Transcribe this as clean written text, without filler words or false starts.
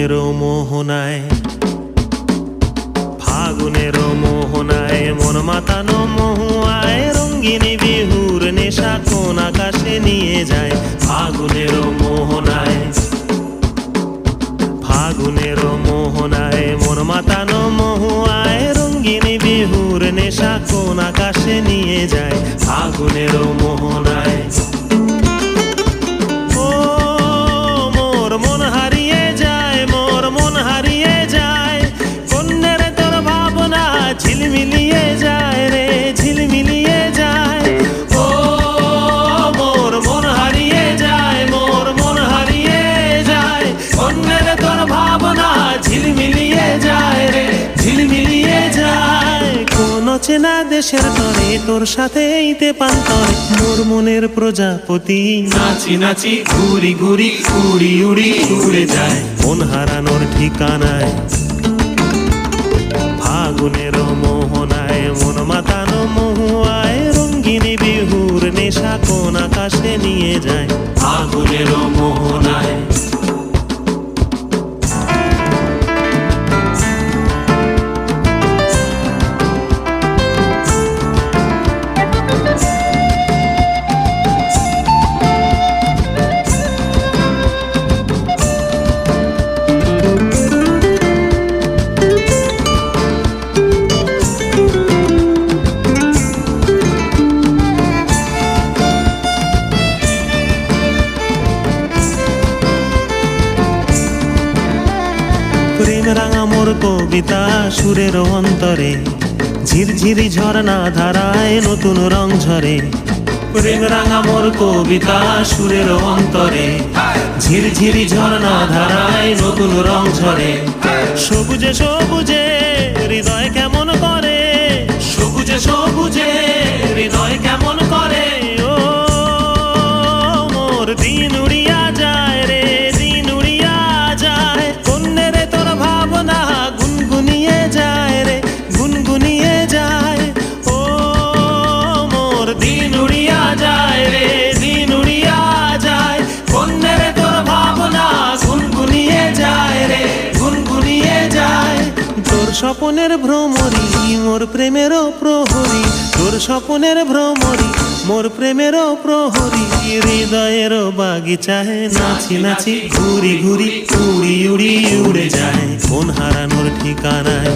ফাগুনের মোহনায়, ফাগুনের মোহনায় মন মাতানো মহুয়ায় রঙ্গিনী বিহুর নেশা কোন আকাশে নিয়ে যায়। ফাগুনের মোহনায়, ফাগুনের মোহনায় মন মাতানো মহুয়ায় রঙ্গিনী বিহুর নেশা কোন আকাশে নিয়ে যায়। ফাগুনের মোহনায় ঝিলমিলিয়ে যায় রে, ঝিলমিলিয়ে যায়। ও মোর মন হারিয়ে যায়, মোর মন হারিয়ে যায়। অন্যের তোর ভাবনা ঝিলমিলিয়ে যায় রে, ঝিলমিলিয়ে যায়। কোন চেনা দেশের তরে তোর সাথে এইতে পান্তরে মোর মনের প্রজাপতি নাচি নাচি ঘুরি ঘুরি উড়ি উড়ি উড়ে যায় মন হারানোর ঠিকানায়। ফাগুনের মোহনায় মন মাতানো মহুয়ায় রঙ্গিনী বিহুর নেশা কোন আকাশে নিয়ে যায়। ফাগুনের মোহনায় প্রেম রাঙা মোর কবিতা সুরের অন্তরে ঝিরঝিরি ঝর্ণা ধারায় নতুন রং ঝরে। প্রেম রাঙা মোর কবিতা সুরের অন্তরে ঝিরঝিরি ঝর্ণা ধারায় নতুন রং ঝরে। সবুজে সবুজে হৃদয় কেমন করে, সবুজে সবুজে হৃদয় কেমন করে। ও মোর দিন উড়িয়া যায় রে, দিন উড়িয়া যায়। কন্যের তোর ভাবনা গুনগুনিয়ে যায় রে, গুনগুনিয়ে যায়। ও মোর দিন উড়িয়া যায় রে, দিন উড়িয়া যায়। কন্যের তোর ভাবনা গুনগুনিয়ে যায় রে, গুনগুনিয়ে যায়। তোর স্বপনের ভ্রমরি মোর প্রেমেরও প্রহরী, তোর স্বপনের ভ্রমরি মোর প্রেমেরও প্রহরী। হৃদয়ের বাগিচায় নাচি নাচি ঘুরি ঘুরি উড়ি উড়ি উড়ে যায় মন হারানোর ঠিকানায়।